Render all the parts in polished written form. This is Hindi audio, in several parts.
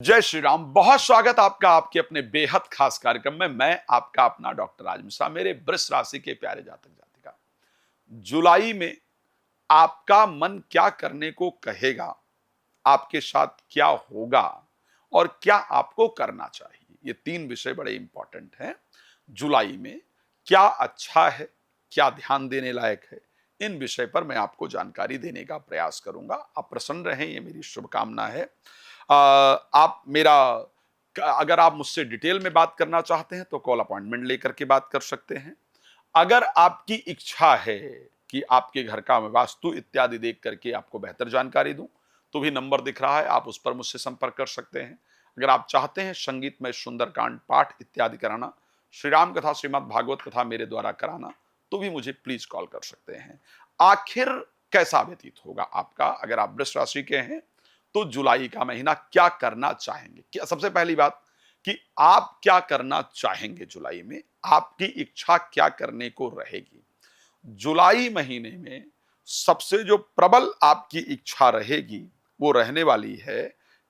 जय श्री राम। बहुत स्वागत आपका आपके अपने बेहद खास कार्यक्रम में। मैं आपका अपना डॉक्टर राज मिश्रा। मेरे वृष राशि के प्यारे जातक जातिका, जुलाई में आपका मन क्या करने को कहेगा, आपके साथ क्या होगा और क्या आपको करना चाहिए, ये तीन विषय बड़े इंपॉर्टेंट हैं। जुलाई में क्या अच्छा है, क्या ध्यान देने लायक है, इन विषय पर मैं आपको जानकारी देने का प्रयास करूंगा। आप प्रसन्न रहें, ये मेरी शुभकामना है। आप मेरा अगर आप मुझसे डिटेल में बात करना चाहते हैं तो कॉल अपॉइंटमेंट लेकर के बात कर सकते हैं। अगर आपकी इच्छा है कि आपके घर का मैं वास्तु इत्यादि देख करके आपको बेहतर जानकारी दूं, तो भी नंबर दिख रहा है, आप उस पर मुझसे संपर्क कर सकते हैं। अगर आप चाहते हैं संगीतमय सुंदरकांड पाठ इत्यादि कराना, श्री राम कथा श्रीमद् भागवत कथा मेरे द्वारा कराना, तो भी मुझे प्लीज कॉल कर सकते हैं। आखिर कैसा व्यतीत होगा आपका, अगर आप वृष राशि के हैं तो जुलाई का महीना क्या करना चाहेंगे? क्या सबसे पहली बात कि आप क्या करना चाहेंगे जुलाई में, आपकी इच्छा क्या करने को रहेगी? जुलाई महीने में सबसे जो प्रबल आपकी इच्छा रहेगी वो रहने वाली है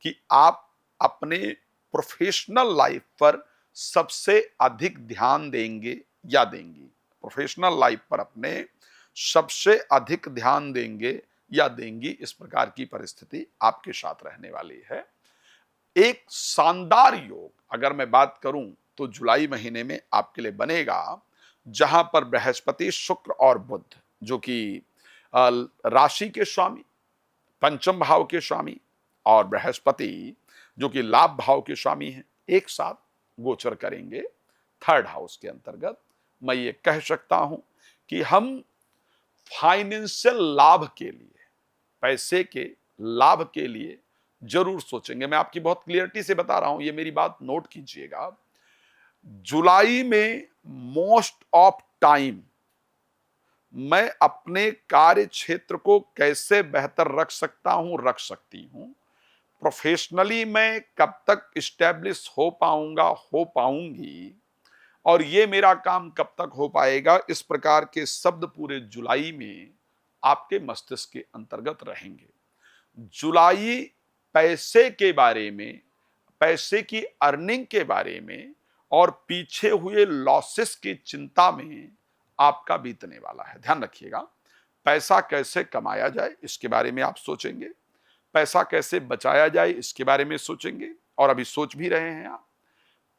कि आप अपने प्रोफेशनल लाइफ पर सबसे अधिक ध्यान देंगे या देंगी। प्रोफेशनल लाइफ पर अपने सबसे अधिक ध्यान देंगे या देंगी, इस प्रकार की परिस्थिति आपके साथ रहने वाली है। एक शानदार योग अगर मैं बात करूं तो जुलाई महीने में आपके लिए बनेगा, जहां पर बृहस्पति, शुक्र और बुध, जो कि राशि के स्वामी, पंचम भाव के स्वामी, और बृहस्पति जो कि लाभ भाव के स्वामी हैं, एक साथ गोचर करेंगे थर्ड हाउस के अंतर्गत। मैं ये कह सकता हूं कि हम फाइनेंशियल लाभ के लिए, पैसे के लाभ के लिए जरूर सोचेंगे। मैं आपकी बहुत क्लियरिटी से बता रहा हूं, ये मेरी बात नोट कीजिएगा। जुलाई में मोस्ट ऑफ टाइम मैं अपने कार्य क्षेत्र को कैसे बेहतर रख सकता हूं, रख सकती हूं, प्रोफेशनली मैं कब तक स्टैब्लिश हो पाऊंगा, हो पाऊंगी, और ये मेरा काम कब तक हो पाएगा, इस प्रकार के शब्द पूरे जुलाई में आपके मस्तिष्क के अंतर्गत रहेंगे। जुलाई पैसे के बारे में, पैसे की अर्निंग के बारे में और पीछे हुए लॉसेस की चिंता में आपका बीतने वाला है। ध्यान रखिएगा, पैसा कैसे कमाया जाए इसके बारे में आप सोचेंगे, पैसा कैसे बचाया जाए इसके बारे में सोचेंगे, और अभी सोच भी रहे हैं आप।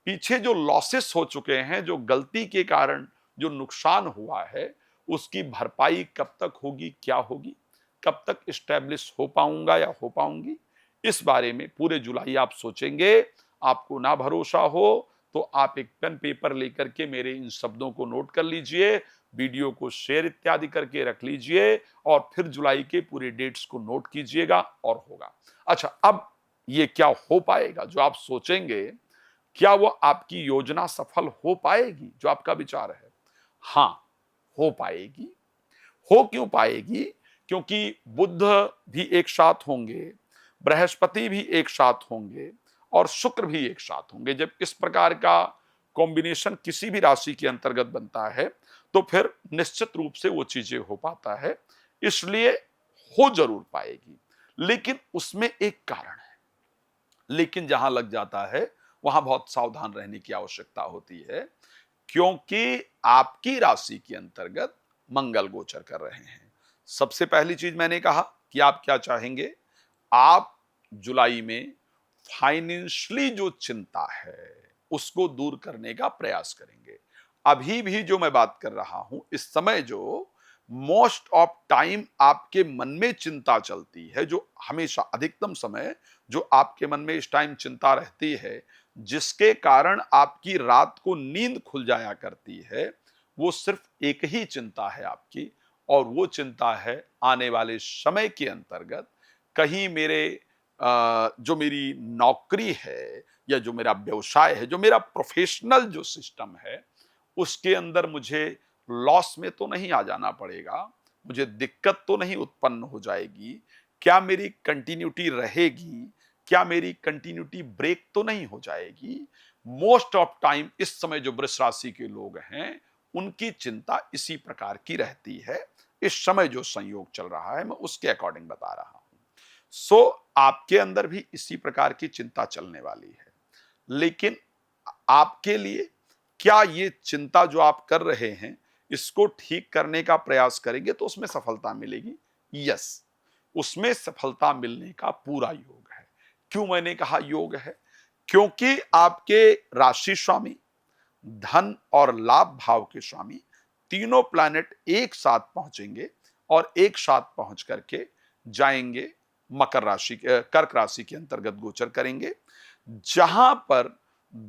पीछे जो लॉसेस हो चुके हैं, जो गलती के कारण जो नुकसान हुआ है, उसकी भरपाई कब तक होगी, क्या होगी, कब तक स्टैब्लिश हो पाऊंगा या हो पाऊंगी, इस बारे में पूरे जुलाई आप सोचेंगे। आपको ना भरोसा हो तो आप एक पेन पेपर लेकर के मेरे इन शब्दों को नोट कर लीजिए, वीडियो को शेयर इत्यादि करके रख लीजिए, और फिर जुलाई के पूरे डेट्स को नोट कीजिएगा और होगा। अच्छा, अब ये क्या हो पाएगा जो आप सोचेंगे, क्या वो आपकी योजना सफल हो पाएगी जो आपका विचार है? हां, हो पाएगी। हो क्यों पाएगी? क्योंकि बुध भी एक साथ होंगे, बृहस्पति भी एक साथ होंगे और शुक्र भी एक साथ होंगे। जब इस प्रकार का कॉम्बिनेशन किसी भी राशि के अंतर्गत बनता है तो फिर निश्चित रूप से वो चीजें हो पाता है। इसलिए हो जरूर पाएगी, लेकिन उसमें एक कारण है। लेकिन जहां लग जाता है वहां बहुत सावधान रहने की आवश्यकता होती है, क्योंकि आपकी राशि के अंतर्गत मंगल गोचर कर रहे हैं। सबसे पहली चीज मैंने कहा कि आप क्या चाहेंगे। आप जुलाई में फाइनेंशियली जो चिंता है उसको दूर करने का प्रयास करेंगे। अभी भी जो मैं बात कर रहा हूं, इस समय जो मोस्ट ऑफ टाइम आपके मन में चिंता चलती है, जो हमेशा अधिकतम समय जो आपके मन में इस टाइम चिंता रहती है, जिसके कारण आपकी रात को नींद खुल जाया करती है, वो सिर्फ एक ही चिंता है आपकी, और वो चिंता है आने वाले समय के अंतर्गत कहीं मेरे जो मेरी नौकरी है या जो मेरा व्यवसाय है, जो मेरा प्रोफेशनल जो सिस्टम है, उसके अंदर मुझे लॉस में तो नहीं आ जाना पड़ेगा, मुझे दिक्कत तो नहीं उत्पन्न हो जाएगी, क्या मेरी कंटिन्यूटी रहेगी, क्या मेरी कंटिन्यूटी ब्रेक तो नहीं हो जाएगी। मोस्ट ऑफ टाइम इस समय जो वृष राशि के लोग हैं उनकी चिंता इसी प्रकार की रहती है। इस समय जो संयोग चल रहा है मैं उसके अकॉर्डिंग बता रहा हूं। सो आपके अंदर भी इसी प्रकार की चिंता चलने वाली है। लेकिन आपके लिए क्या ये चिंता जो आप कर रहे हैं, इसको ठीक करने का प्रयास करेंगे तो उसमें सफलता मिलेगी? यस, उसमें सफलता मिलने का पूरा योग है। क्यों मैंने कहा योग है? क्योंकि आपके राशि स्वामी, धन और लाभ भाव के स्वामी तीनों प्लैनेट एक साथ पहुंचेंगे और एक साथ पहुंच करके जाएंगे मकर राशि कर्क राशि के अंतर्गत गोचर करेंगे, जहां पर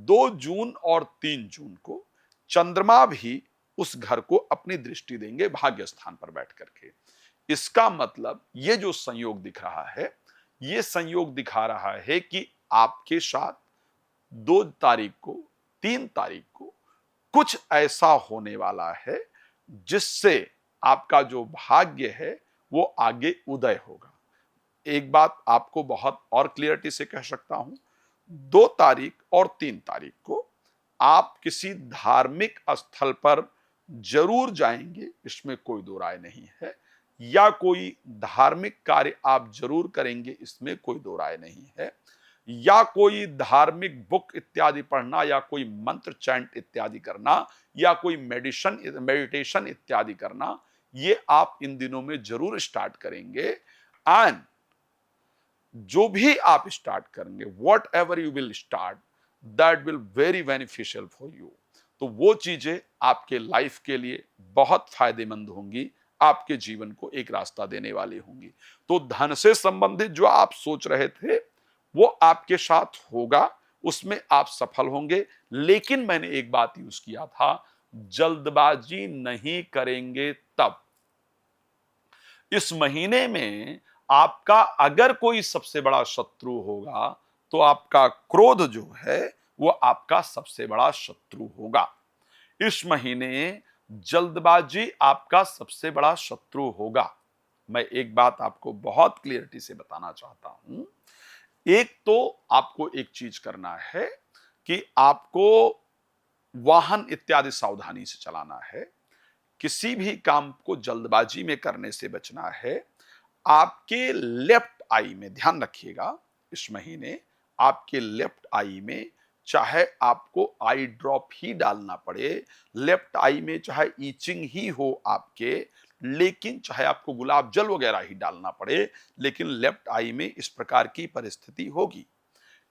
2 जून और 3 जून को चंद्रमा भी उस घर को अपनी दृष्टि देंगे भाग्य स्थान पर बैठ करके। इसका मतलब ये जो संयोग दिख रहा है, ये संयोग दिखा रहा है कि आपके साथ 2 तारीख को, 3 तारीख को कुछ ऐसा होने वाला है जिससे आपका जो भाग्य है वो आगे उदय होगा। एक बात आपको बहुत और क्लियरिटी से कह सकता हूं, 2 तारीख और 3 तारीख को आप किसी धार्मिक स्थल पर जरूर जाएंगे, इसमें कोई दो राय नहीं है, या कोई धार्मिक कार्य आप जरूर करेंगे, इसमें कोई दो राय नहीं है, या कोई धार्मिक बुक इत्यादि पढ़ना, या कोई मंत्र चैंट इत्यादि करना, या कोई मेडिटेशन इत्यादि करना, ये आप इन दिनों में जरूर स्टार्ट करेंगे। एंड जो भी आप स्टार्ट करेंगे, what ever you will start, that will very beneficial for you. तो वो चीजें आपके लाइफ के लिए बहुत फायदेमंद होंगी, आपके जीवन को एक रास्ता देने वाली होंगी। तो धन से संबंधित जो आप सोच रहे थे वो आपके साथ होगा, उसमें आप सफल होंगे। लेकिन मैंने एक बात यूज किया था, जल्दबाजी नहीं करेंगे तब। इस महीने में आपका अगर कोई सबसे बड़ा शत्रु होगा तो आपका क्रोध जो है वो आपका सबसे बड़ा शत्रु होगा। इस महीने जल्दबाजी आपका सबसे बड़ा शत्रु होगा। मैं एक बात आपको बहुत क्लियरिटी से बताना चाहता हूं। एक तो आपको एक चीज करना है कि आपको वाहन इत्यादि सावधानी से चलाना है, किसी भी काम को जल्दबाजी में करने से बचना है। आपके लेफ्ट आई में ध्यान रखिएगा, इस महीने आपके लेफ्ट आई में चाहे आपको आई ड्रॉप ही डालना पड़े, लेफ्ट आई में चाहे ईचिंग ही हो आपके, लेकिन चाहे आपको गुलाब जल वगैरह ही डालना पड़े, लेकिन लेफ्ट आई में इस प्रकार की परिस्थिति होगी।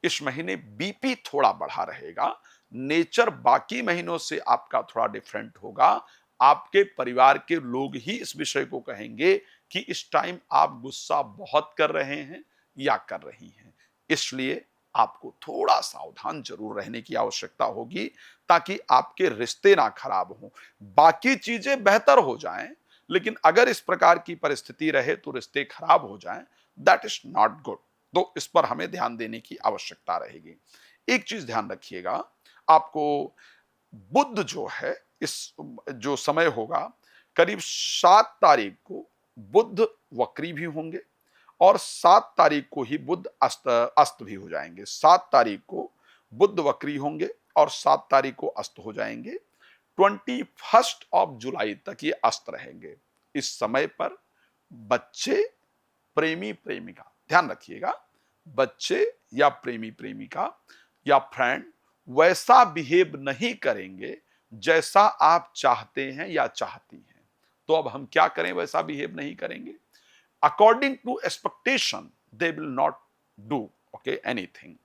इस महीने बीपी थोड़ा बढ़ा रहेगा। नेचर बाकी महीनों से आपका थोड़ा डिफरेंट होगा। आपके परिवार के लोग ही इस विषय को कहेंगे कि इस टाइम आप गुस्सा बहुत कर रहे हैं या कर रही हैं। इसलिए आपको थोड़ा सावधान जरूर रहने की आवश्यकता होगी ताकि आपके रिश्ते ना खराब हों। बाकी चीजें बेहतर हो जाएं, लेकिन अगर इस प्रकार की परिस्थिति रहे तो रिश्ते खराब हो जाएं, दैट इज नॉट गुड। तो इस पर हमें ध्यान देने की आवश्यकता रहेगी। एक चीज ध्यान रखिएगा, आपको बुध जो है, इस जो समय होगा करीब 7 तारीख को बुध वक्री भी होंगे और 7 तारीख को ही बुध अस्त भी हो जाएंगे। 7 तारीख को बुध वक्री होंगे और 7 तारीख को अस्त हो जाएंगे। 21 जुलाई तक ये अस्त रहेंगे। इस समय पर बच्चे, प्रेमी प्रेमिका, ध्यान रखिएगा, बच्चे या प्रेमी प्रेमिका या फ्रेंड वैसा बिहेव नहीं करेंगे जैसा आप चाहते हैं या चाहती हैं। तो अब हम क्या करें? वैसा बिहेव नहीं करेंगे। According to expectation they will not do okay anything.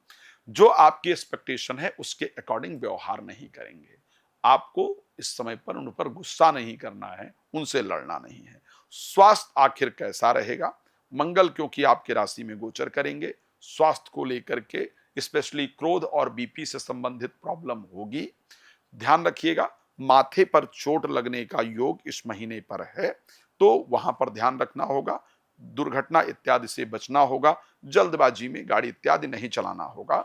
जो आपकी एक्सपेक्टेशन है उसके अकॉर्डिंग व्यवहार नहीं करेंगे। आपको इस समय पर उन पर गुस्सा नहीं करना है, उनसे लड़ना नहीं है। स्वास्थ्य आखिर कैसा रहेगा? मंगल क्योंकि आपके राशि में गोचर करेंगे, स्वास्थ्य को लेकर के स्पेशली क्रोध और बीपी से संबंधित प्रॉब्लम होगी। ध्यान रखिएगा, माथे पर चोट लगने का योग इस महीने पर है, तो वहां पर ध्यान रखना होगा। दुर्घटना इत्यादि से बचना होगा। जल्दबाजी में गाड़ी इत्यादि नहीं चलाना होगा।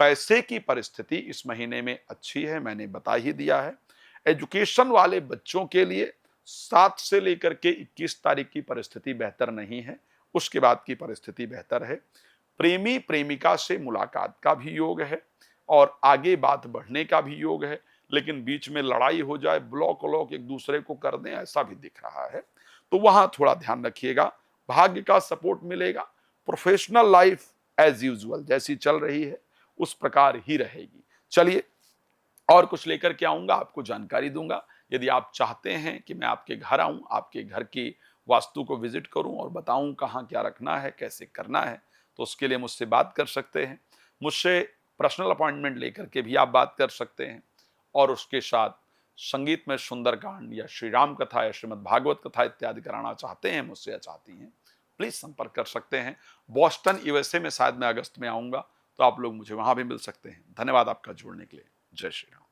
पैसे की परिस्थिति इस महीने में अच्छी है, मैंने बता ही दिया है। एजुकेशन वाले बच्चों के लिए 7 से लेकर के 21 तारीख की परिस्थिति बेहतर नहीं है, उसके बाद की परिस्थिति बेहतर है। प्रेमी प्रेमिका से मुलाकात का भी योग है और आगे बात बढ़ने का भी योग है, लेकिन बीच में लड़ाई हो जाए, ब्लॉक व्लॉक एक दूसरे को कर दें, ऐसा भी दिख रहा है। तो वहां थोड़ा ध्यान रखिएगा। भाग्य का सपोर्ट मिलेगा, प्रोफेशनल लाइफ एज यूजुअल जैसी चल रही है उस प्रकार ही रहेगी। चलिए, और कुछ लेकर के आऊंगा, आपको जानकारी दूंगा। यदि आप चाहते हैं कि मैं आपके घर आऊं, आपके घर की वास्तु को विजिट करूं और बताऊं कहाँ क्या रखना है, कैसे करना है, तो उसके लिए मुझसे बात कर सकते हैं। मुझसे पर्सनल अपॉइंटमेंट लेकर के भी आप बात कर सकते हैं। और उसके साथ संगीत में सुंदरकांड या श्री राम कथा या श्रीमद् भागवत कथा इत्यादि कराना चाहते हैं मुझसे या चाहती हैं, प्लीज संपर्क कर सकते हैं। बॉस्टन यूएसए में शायद मैं अगस्त में आऊंगा, तो आप लोग मुझे वहां भी मिल सकते हैं। धन्यवाद आपका जुड़ने के लिए। जय श्री राम।